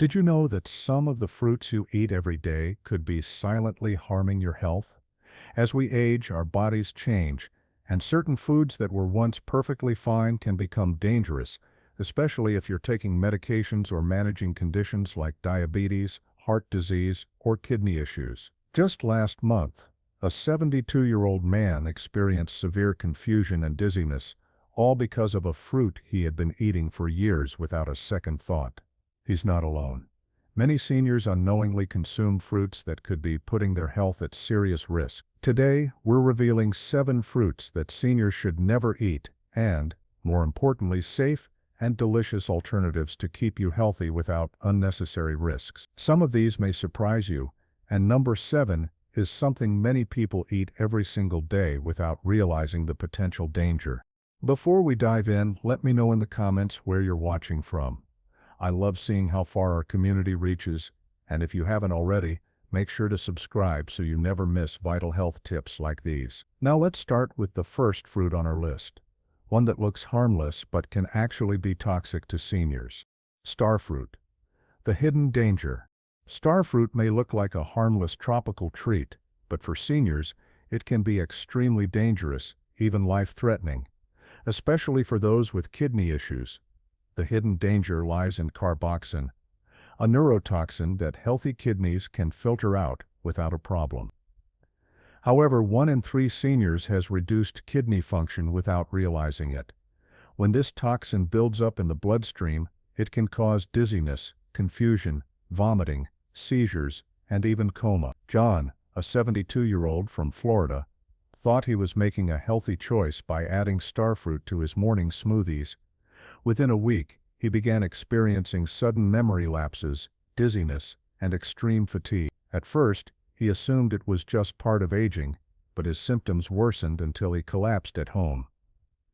Did you know that some of the fruits you eat every day could be silently harming your health? As we age, our bodies change, and certain foods that were once perfectly fine can become dangerous, especially if you're taking medications or managing conditions like diabetes, heart disease, or kidney issues. Just last month, a 72-year-old man experienced severe confusion and dizziness, all because of a fruit he had been eating for years without a second thought. He's not alone. Many seniors unknowingly consume fruits that could be putting their health at serious risk. Today, we're revealing 7 fruits that seniors should never eat and, more importantly, safe and delicious alternatives to keep you healthy without unnecessary risks. Some of these may surprise you, and number 7 is something many people eat every single day without realizing the potential danger. Before we dive in, let me know in the comments where you're watching from. I love seeing how far our community reaches, and if you haven't already, make sure to subscribe so you never miss vital health tips like these. Now let's start with the first fruit on our list, one that looks harmless but can actually be toxic to seniors. Starfruit. The hidden danger. Starfruit may look like a harmless tropical treat, but for seniors, it can be extremely dangerous, even life-threatening, especially for those with kidney issues. The hidden danger lies in carboxin, a neurotoxin that healthy kidneys can filter out without a problem. However, 1 in 3 seniors has reduced kidney function without realizing it. When this toxin builds up in the bloodstream, it can cause dizziness, confusion, vomiting, seizures, and even coma. John, a 72-year-old from Florida, thought he was making a healthy choice by adding starfruit to his morning smoothies. Within a week, he began experiencing sudden memory lapses, dizziness, and extreme fatigue. At first, he assumed it was just part of aging, but his symptoms worsened until he collapsed at home.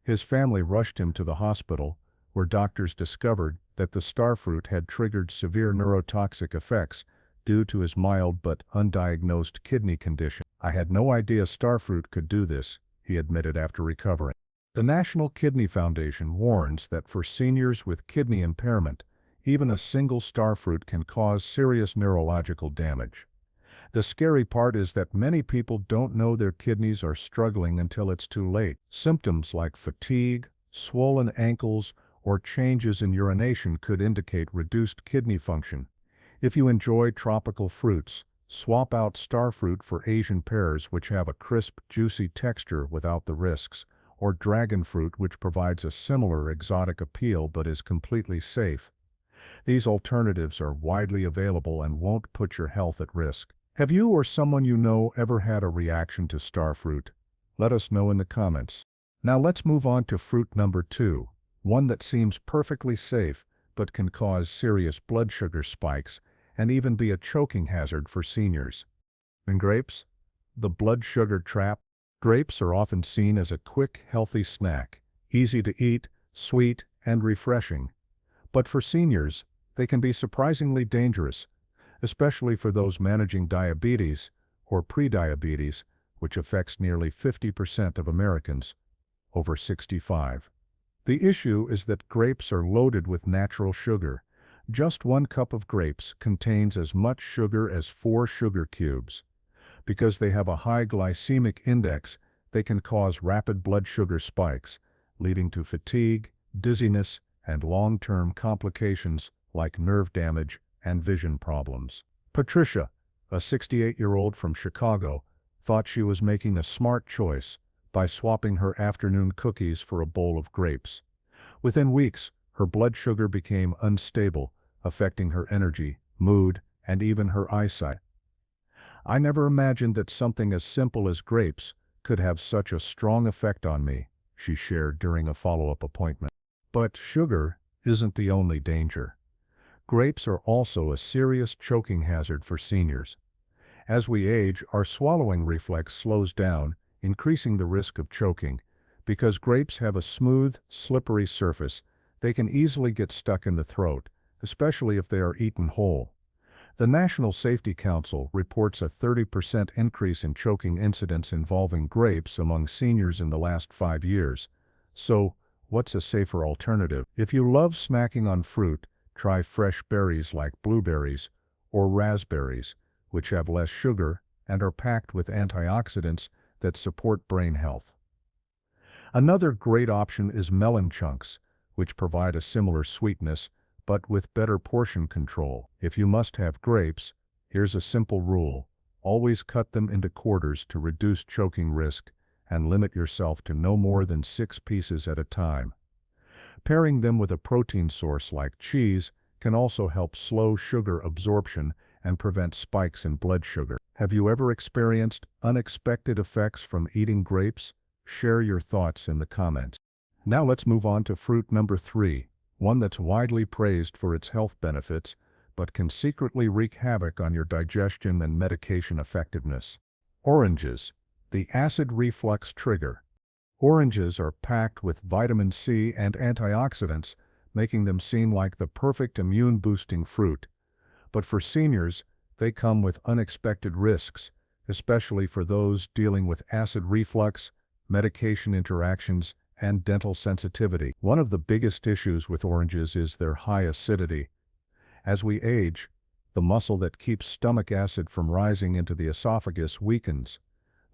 His family rushed him to the hospital, where doctors discovered that the starfruit had triggered severe neurotoxic effects due to his mild but undiagnosed kidney condition. "I had no idea starfruit could do this," he admitted after recovering. The National Kidney Foundation warns that for seniors with kidney impairment, even a single starfruit can cause serious neurological damage. The scary part is that many people don't know their kidneys are struggling until it's too late. Symptoms like fatigue, swollen ankles, or changes in urination could indicate reduced kidney function. If you enjoy tropical fruits, swap out starfruit for Asian pears, which have a crisp, juicy texture without the risks, or dragon fruit, which provides a similar exotic appeal but is completely safe. These alternatives are widely available and won't put your health at risk. Have you or someone you know ever had a reaction to starfruit? Let us know in the comments. Now let's move on to fruit number 2, one that seems perfectly safe but can cause serious blood sugar spikes and even be a choking hazard for seniors. And grapes? The blood sugar trap. Grapes are often seen as a quick, healthy snack, easy to eat, sweet, and refreshing. But for seniors, they can be surprisingly dangerous, especially for those managing diabetes or prediabetes, which affects nearly 50% of Americans over 65. The issue is that grapes are loaded with natural sugar. Just 1 cup of grapes contains as much sugar as 4 sugar cubes. Because they have a high glycemic index, they can cause rapid blood sugar spikes, leading to fatigue, dizziness, and long-term complications like nerve damage and vision problems. Patricia, a 68-year-old from Chicago, thought she was making a smart choice by swapping her afternoon cookies for a bowl of grapes. Within weeks, her blood sugar became unstable, affecting her energy, mood, and even her eyesight. "I never imagined that something as simple as grapes could have such a strong effect on me," she shared during a follow-up appointment. But sugar isn't the only danger. Grapes are also a serious choking hazard for seniors. As we age, our swallowing reflex slows down, increasing the risk of choking. Because grapes have a smooth, slippery surface, they can easily get stuck in the throat, especially if they are eaten whole. The National Safety Council reports a 30% increase in choking incidents involving grapes among seniors in the last 5 years. So, what's a safer alternative? If you love snacking on fruit, Try fresh berries like blueberries or raspberries, which have less sugar and are packed with antioxidants that support brain health. Another great option is melon chunks, which provide a similar sweetness, but with better portion control. If you must have grapes, here's a simple rule. Always cut them into quarters to reduce choking risk, and limit yourself to no more than 6 pieces at a time. Pairing them with a protein source like cheese can also help slow sugar absorption and prevent spikes in blood sugar. Have you ever experienced unexpected effects from eating grapes? Share your thoughts in the comments. Now let's move on to fruit number 3, one that's widely praised for its health benefits, but can secretly wreak havoc on your digestion and medication effectiveness. Oranges, the acid reflux trigger. Oranges are packed with vitamin C and antioxidants, making them seem like the perfect immune-boosting fruit. But for seniors, they come with unexpected risks, especially for those dealing with acid reflux, medication interactions, and dental sensitivity. One of the biggest issues with oranges is their high acidity. As we age, the muscle that keeps stomach acid from rising into the esophagus weakens,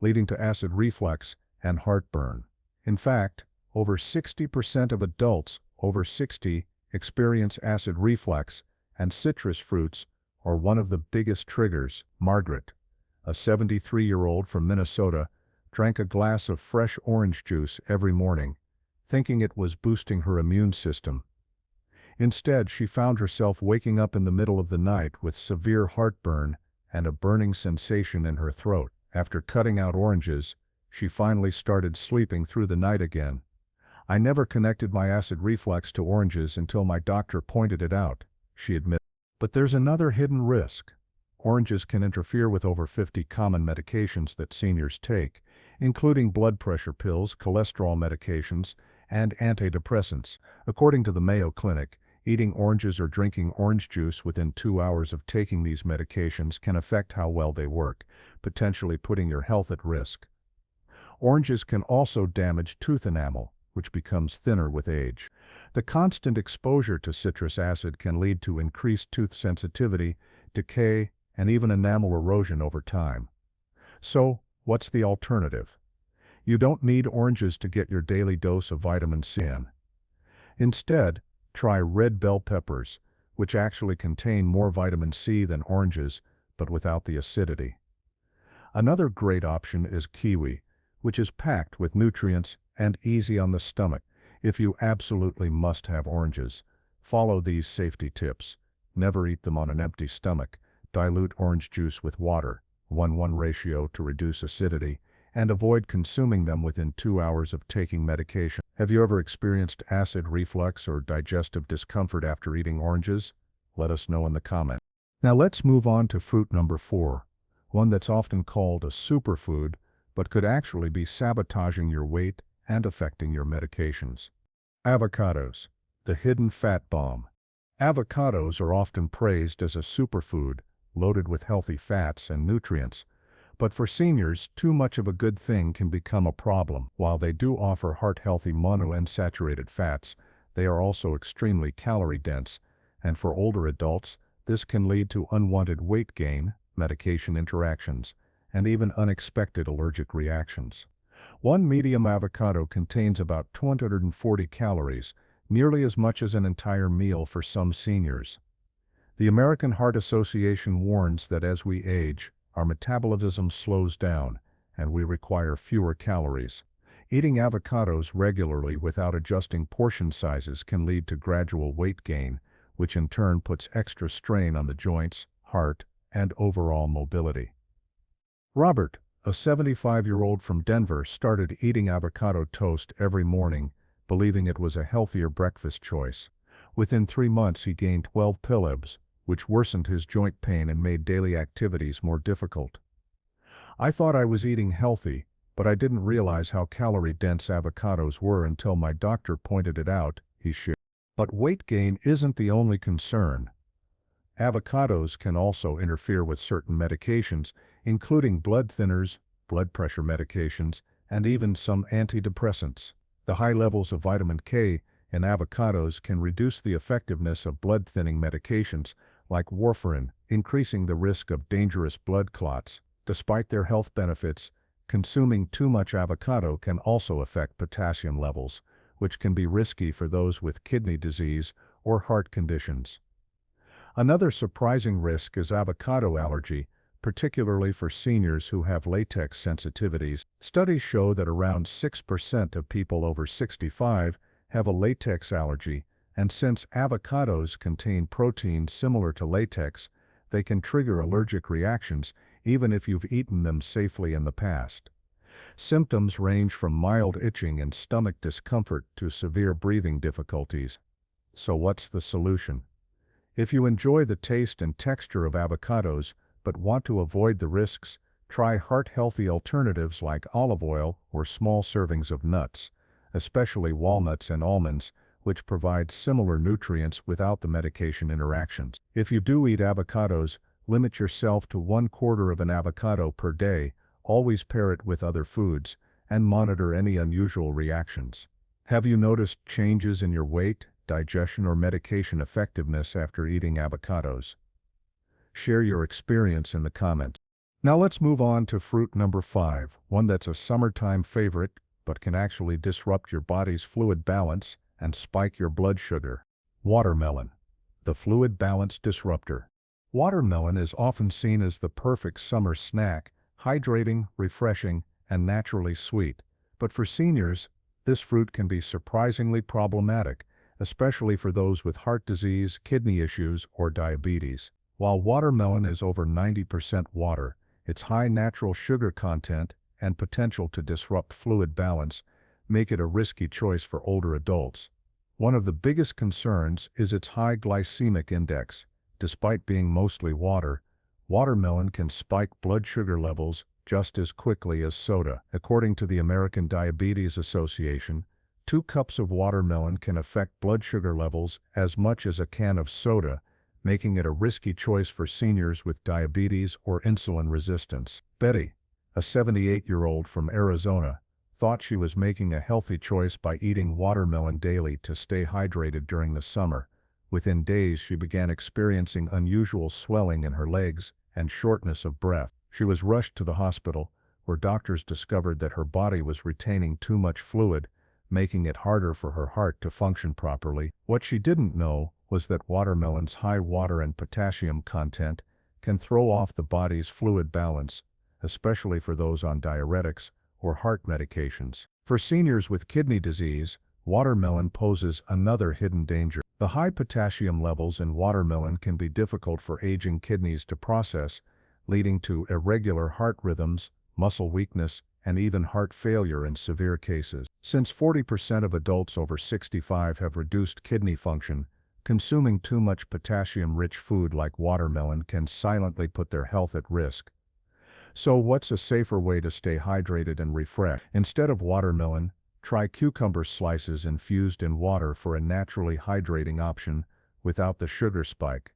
leading to acid reflux and heartburn. In fact, over 60% of adults over 60 experience acid reflux, and citrus fruits are one of the biggest triggers. Margaret, a 73-year-old from Minnesota, drank a glass of fresh orange juice every morning, thinking it was boosting her immune system. Instead, she found herself waking up in the middle of the night with severe heartburn and a burning sensation in her throat. After cutting out oranges, she finally started sleeping through the night again. I never connected my acid reflux to oranges until my doctor pointed it out, she admitted. But there's another hidden risk. Oranges can interfere with over 50 common medications that seniors take, including blood pressure pills, cholesterol medications, and antidepressants. According to the Mayo Clinic, eating oranges or drinking orange juice within 2 hours of taking these medications can affect how well they work, potentially putting your health at risk. Oranges can also damage tooth enamel, which becomes thinner with age. The constant exposure to citrus acid can lead to increased tooth sensitivity, decay, and even enamel erosion over time. So, what's the alternative? You don't need oranges to get your daily dose of vitamin C in. Instead, try red bell peppers, which actually contain more vitamin C than oranges, but without the acidity. Another great option is kiwi, which is packed with nutrients and easy on the stomach. If you absolutely must have oranges, follow these safety tips. Never eat them on an empty stomach. Dilute orange juice with water, 1:1 ratio to reduce acidity, and avoid consuming them within 2 hours of taking medication. Have you ever experienced acid reflux or digestive discomfort after eating oranges? Let us know in the comments. Now let's move on to fruit number 4, one that's often called a superfood, but could actually be sabotaging your weight and affecting your medications. Avocados, the hidden fat bomb. Avocados are often praised as a superfood, loaded with healthy fats and nutrients. But for seniors, too much of a good thing can become a problem. While they do offer heart-healthy monounsaturated fats, they are also extremely calorie-dense, and for older adults, this can lead to unwanted weight gain, medication interactions, and even unexpected allergic reactions. One medium avocado contains about 240 calories, nearly as much as an entire meal for some seniors. The American Heart Association warns that as we age, our metabolism slows down, and we require fewer calories. Eating avocados regularly without adjusting portion sizes can lead to gradual weight gain, which in turn puts extra strain on the joints, heart, and overall mobility. Robert, a 75-year-old from Denver, started eating avocado toast every morning, believing it was a healthier breakfast choice. Within 3 months he gained 12 kilograms, which worsened his joint pain and made daily activities more difficult. I thought I was eating healthy, but I didn't realize how calorie-dense avocados were until my doctor pointed it out, he shared. But weight gain isn't the only concern. Avocados can also interfere with certain medications, including blood thinners, blood pressure medications, and even some antidepressants. The high levels of vitamin K in avocados can reduce the effectiveness of blood-thinning medications like warfarin, increasing the risk of dangerous blood clots. Despite their health benefits, consuming too much avocado can also affect potassium levels, which can be risky for those with kidney disease or heart conditions. Another surprising risk is avocado allergy, particularly for seniors who have latex sensitivities. Studies show that around 6% of people over 65 have a latex allergy, and since avocados contain proteins similar to latex, they can trigger allergic reactions even if you've eaten them safely in the past. Symptoms range from mild itching and stomach discomfort to severe breathing difficulties. So what's the solution? If you enjoy the taste and texture of avocados but want to avoid the risks, try heart-healthy alternatives like olive oil or small servings of nuts, especially walnuts and almonds, which provide similar nutrients without the medication interactions. If you do eat avocados, limit yourself to 1/4 of an avocado per day, always pair it with other foods, and monitor any unusual reactions. Have you noticed changes in your weight, digestion, or medication effectiveness after eating avocados? Share your experience in the comments. Now let's move on to fruit number 5, one that's a summertime favorite, but can actually disrupt your body's fluid balance and spike your blood sugar. Watermelon, the fluid balance disruptor. Watermelon is often seen as the perfect summer snack, hydrating, refreshing, and naturally sweet. But for seniors, this fruit can be surprisingly problematic, especially for those with heart disease, kidney issues, or diabetes. While watermelon is over 90% water, its high natural sugar content and potential to disrupt fluid balance make it a risky choice for older adults. One of the biggest concerns is its high glycemic index. Despite being mostly water, watermelon can spike blood sugar levels just as quickly as soda. According to the American Diabetes Association, 2 cups of watermelon can affect blood sugar levels as much as a can of soda, making it a risky choice for seniors with diabetes or insulin resistance. Betty, a 78-year-old from Arizona, thought she was making a healthy choice by eating watermelon daily to stay hydrated during the summer. Within days, she began experiencing unusual swelling in her legs and shortness of breath. She was rushed to the hospital, where doctors discovered that her body was retaining too much fluid, making it harder for her heart to function properly. What she didn't know was that watermelon's high water and potassium content can throw off the body's fluid balance, especially for those on diuretics or heart medications. For seniors with kidney disease, watermelon poses another hidden danger. The high potassium levels in watermelon can be difficult for aging kidneys to process, leading to irregular heart rhythms, muscle weakness, and even heart failure in severe cases. Since 40% of adults over 65 have reduced kidney function, consuming too much potassium-rich food like watermelon can silently put their health at risk. So what's a safer way to stay hydrated and refreshed? Instead of watermelon, try cucumber slices infused in water for a naturally hydrating option without the sugar spike.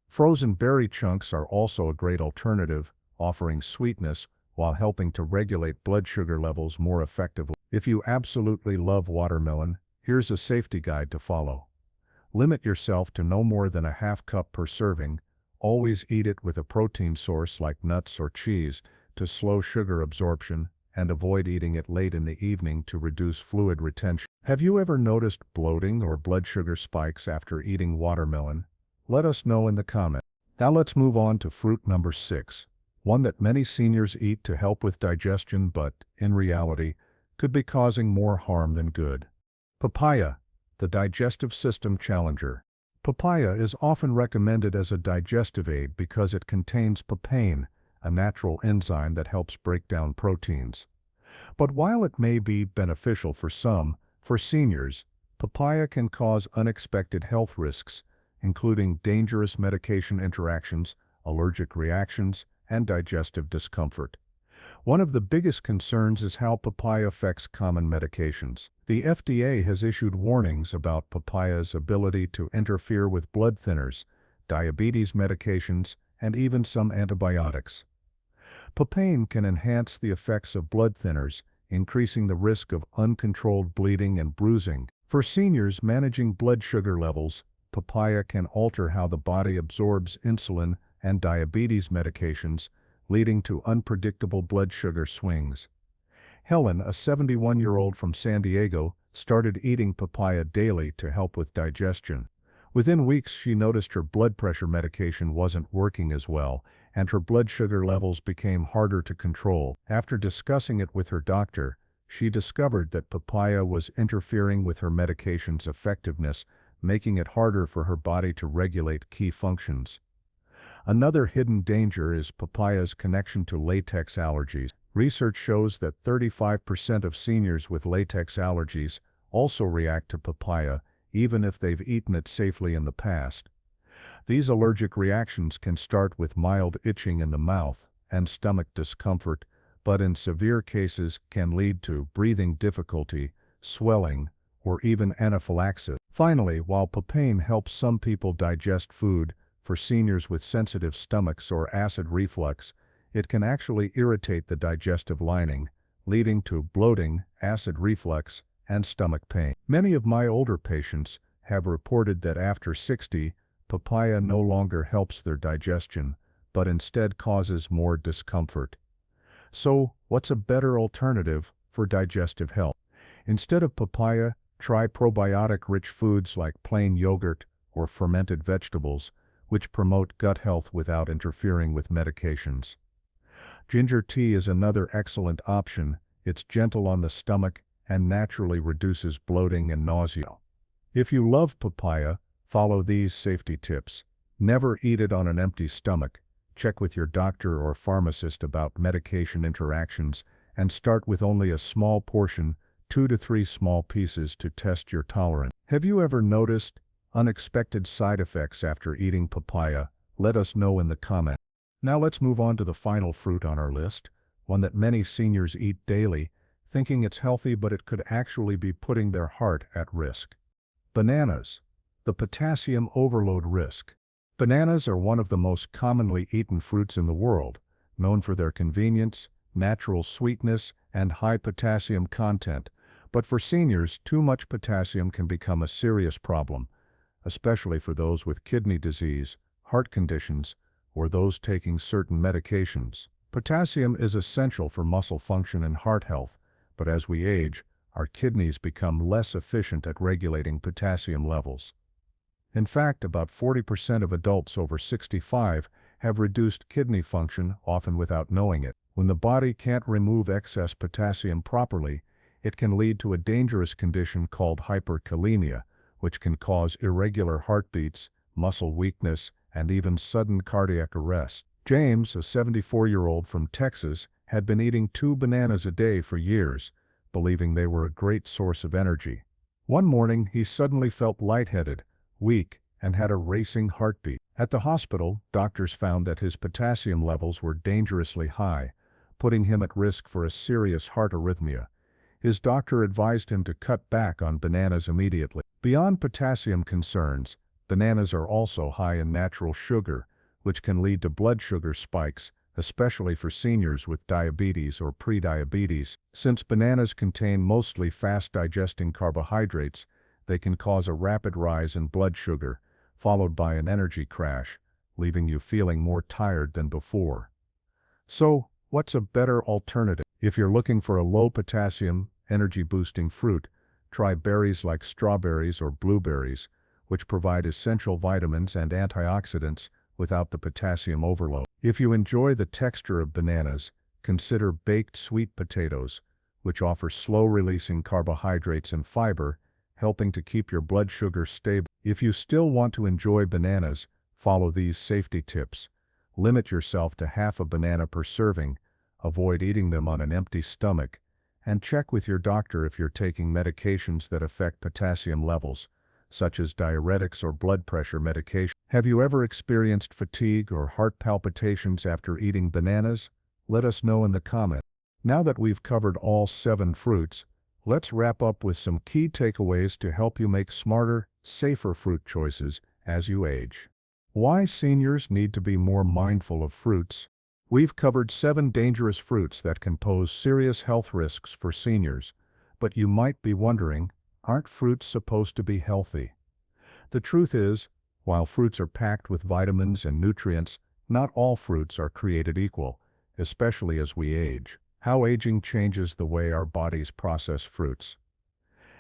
Frozen berry chunks are also a great alternative, offering sweetness while helping to regulate blood sugar levels more effectively. If you absolutely love watermelon, here's a safety guide to follow. Limit yourself to no more than a ½ cup per serving. Always eat it with a protein source like nuts or cheese to slow sugar absorption, and avoid eating it late in the evening to reduce fluid retention. Have you ever noticed bloating or blood sugar spikes after eating watermelon? Let us know in the comments. Now let's move on to fruit number 6, one that many seniors eat to help with digestion but, in reality, could be causing more harm than good. Papaya, the digestive system challenger. Papaya is often recommended as a digestive aid because it contains papain, a natural enzyme that helps break down proteins. But while it may be beneficial for some, for seniors, papaya can cause unexpected health risks, including dangerous medication interactions, allergic reactions, and digestive discomfort. One of the biggest concerns is how papaya affects common medications. The FDA has issued warnings about papaya's ability to interfere with blood thinners, diabetes medications, and even some antibiotics. Papain can enhance the effects of blood thinners, increasing the risk of uncontrolled bleeding and bruising. For seniors managing blood sugar levels, papaya can alter how the body absorbs insulin and diabetes medications, leading to unpredictable blood sugar swings. Helen, a 71-year-old from San Diego, started eating papaya daily to help with digestion. Within weeks, she noticed her blood pressure medication wasn't working as well, and her blood sugar levels became harder to control. After discussing it with her doctor, she discovered that papaya was interfering with her medication's effectiveness, making it harder for her body to regulate key functions. Another hidden danger is papaya's connection to latex allergies. Research shows that 35% of seniors with latex allergies also react to papaya, even if they've eaten it safely in the past. These allergic reactions can start with mild itching in the mouth and stomach discomfort, but in severe cases can lead to breathing difficulty, swelling, or even anaphylaxis. Finally, while papain helps some people digest food, for seniors with sensitive stomachs or acid reflux, it can actually irritate the digestive lining, leading to bloating, acid reflux, and stomach pain. Many of my older patients have reported that after 60, papaya no longer helps their digestion, but instead causes more discomfort. So, what's a better alternative for digestive health? Instead of papaya, try probiotic-rich foods like plain yogurt or fermented vegetables, which promote gut health without interfering with medications. Ginger tea is another excellent option. It's gentle on the stomach and naturally reduces bloating and nausea. If you love papaya, follow these safety tips. Never eat it on an empty stomach. Check with your doctor or pharmacist about medication interactions, and start with only a small portion, 2 to 3 small pieces, to test your tolerance. Have you ever noticed unexpected side effects after eating papaya? Let us know in the comments. Now let's move on to the final fruit on our list, one that many seniors eat daily, thinking it's healthy but it could actually be putting their heart at risk. Bananas. The potassium overload risk. Bananas are one of the most commonly eaten fruits in the world, known for their convenience, natural sweetness, and high potassium content. But for seniors, too much potassium can become a serious problem, especially for those with kidney disease, heart conditions, or those taking certain medications. Potassium is essential for muscle function and heart health, but as we age, our kidneys become less efficient at regulating potassium levels. In fact, about 40% of adults over 65 have reduced kidney function, often without knowing it. When the body can't remove excess potassium properly, it can lead to a dangerous condition called hyperkalemia, which can cause irregular heartbeats, muscle weakness, and even sudden cardiac arrest. James, a 74-year-old from Texas, had been eating 2 bananas a day for years, believing they were a great source of energy. One morning, he suddenly felt lightheaded, weak, and had a racing heartbeat. At the hospital, doctors found that his potassium levels were dangerously high, putting him at risk for a serious heart arrhythmia. His doctor advised him to cut back on bananas immediately. Beyond potassium concerns, bananas are also high in natural sugar, which can lead to blood sugar spikes, especially for seniors with diabetes or prediabetes. Since bananas contain mostly fast-digesting carbohydrates, they can cause a rapid rise in blood sugar, followed by an energy crash, leaving you feeling more tired than before. So, what's a better alternative? If you're looking for a low-potassium, energy-boosting fruit, try berries like strawberries or blueberries, which provide essential vitamins and antioxidants without the potassium overload. If you enjoy the texture of bananas, consider baked sweet potatoes, which offer slow-releasing carbohydrates and fiber, helping to keep your blood sugar stable. If you still want to enjoy bananas, follow these safety tips. Limit yourself to half a banana per serving, avoid eating them on an empty stomach, and check with your doctor if you're taking medications that affect potassium levels, such as diuretics or blood pressure medication. Have you ever experienced fatigue or heart palpitations after eating bananas? Let us know in the comments. Now that we've covered all 7 fruits, let's wrap up with some key takeaways to help you make smarter, safer fruit choices as you age. Why seniors need to be more mindful of fruits. We've covered 7 dangerous fruits that can pose serious health risks for seniors, but you might be wondering, Aren't fruits supposed to be healthy? The truth is, while fruits are packed with vitamins and nutrients, not all fruits are created equal, especially as we age. How aging changes the way our bodies process fruits.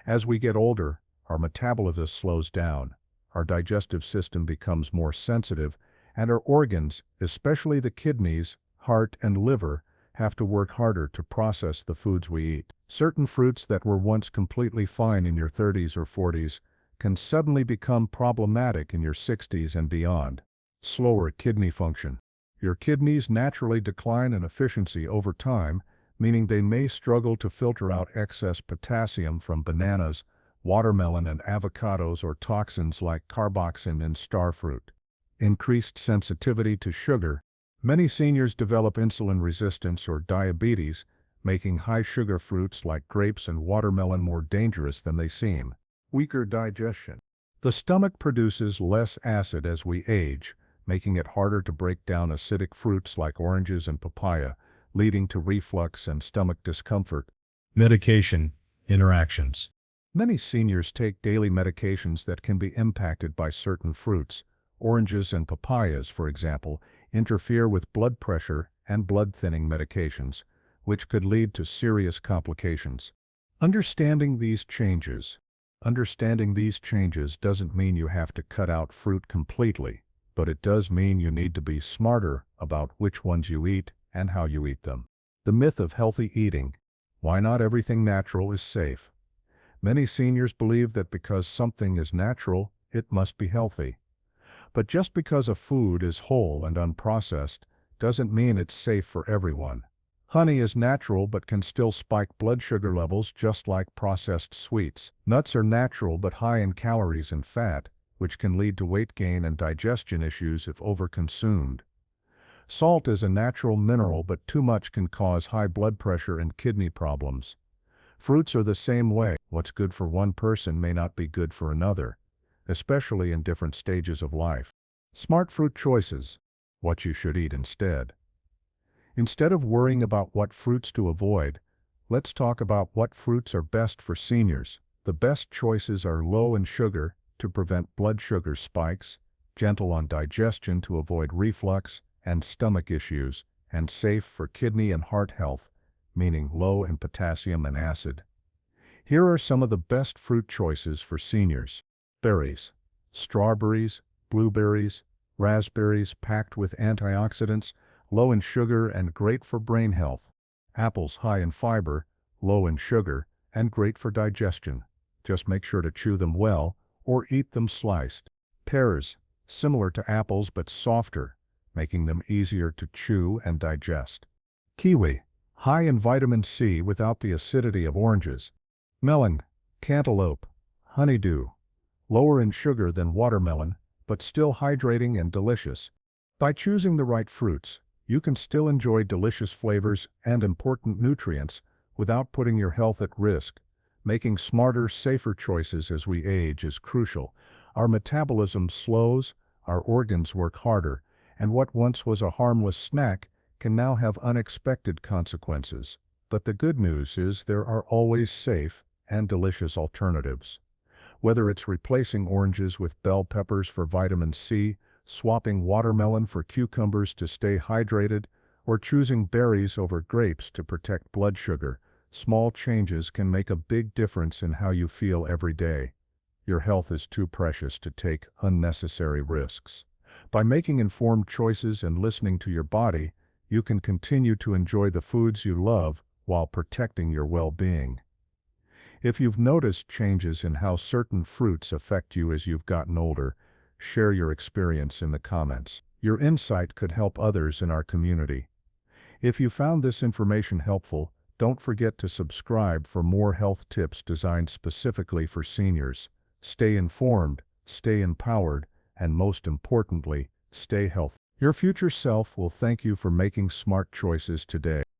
As we get older, our metabolism slows down, our digestive system becomes more sensitive, and our organs, especially the kidneys, heart, and liver, have to work harder to process the foods we eat. Certain fruits that were once completely fine in your 30s or 40s can suddenly become problematic in your 60s and beyond. Slower kidney function. Your kidneys naturally decline in efficiency over time, meaning they may struggle to filter out excess potassium from bananas, watermelon, and avocados, or toxins like carboxin in starfruit. Increased sensitivity to sugar. Many seniors develop insulin resistance or diabetes, making high-sugar fruits like grapes and watermelon more dangerous than they seem. Weaker digestion. The stomach produces less acid as we age, making it harder to break down acidic fruits like oranges and papaya, leading to reflux and stomach discomfort. Medication interactions. Many seniors take daily medications that can be impacted by certain fruits. Oranges and papayas, for example, interfere with blood pressure and blood-thinning medications, which could lead to serious complications. Understanding these changes doesn't mean you have to cut out fruit completely, but it does mean you need to be smarter about which ones you eat and how you eat them. The myth of healthy eating. Why not everything natural is safe? Many seniors believe that because something is natural, it must be healthy. But just because a food is whole and unprocessed doesn't mean it's safe for everyone. Honey is natural but can still spike blood sugar levels just like processed sweets. Nuts are natural but high in calories and fat, which can lead to weight gain and digestion issues if overconsumed. Salt is a natural mineral but too much can cause high blood pressure and kidney problems. Fruits are the same way. What's good for one person may not be good for another, especially in different stages of life. Smart fruit choices. What you should eat instead. Instead of worrying about what fruits to avoid, let's talk about what fruits are best for seniors. The best choices are low in sugar to prevent blood sugar spikes, gentle on digestion to avoid reflux and stomach issues, and safe for kidney and heart health, meaning low in potassium and acid. Here are some of the best fruit choices for seniors. Berries. Strawberries, blueberries, raspberries packed with antioxidants, low in sugar and great for brain health. Apples high in fiber, low in sugar, and great for digestion. Just make sure to chew them well or eat them sliced. Pears, similar to apples but softer, making them easier to chew and digest. Kiwi, high in vitamin C without the acidity of oranges. Melon, cantaloupe, honeydew, lower in sugar than watermelon, but still hydrating and delicious. By choosing the right fruits, you can still enjoy delicious flavors and important nutrients without putting your health at risk. Making smarter, safer choices as we age is crucial. Our metabolism slows, our organs work harder, and what once was a harmless snack can now have unexpected consequences. But the good news is there are always safe and delicious alternatives. Whether it's replacing oranges with bell peppers for vitamin C, swapping watermelon for cucumbers to stay hydrated, or choosing berries over grapes to protect blood sugar, small changes can make a big difference in how you feel every day. Your health is too precious to take unnecessary risks. By making informed choices and listening to your body, you can continue to enjoy the foods you love while protecting your well-being. If you've noticed changes in how certain fruits affect you as you've gotten older, share your experience in the comments. Your insight could help others in our community. If you found this information helpful, don't forget to subscribe for more health tips designed specifically for seniors. Stay informed, stay empowered, and most importantly, stay healthy. Your future self will thank you for making smart choices today.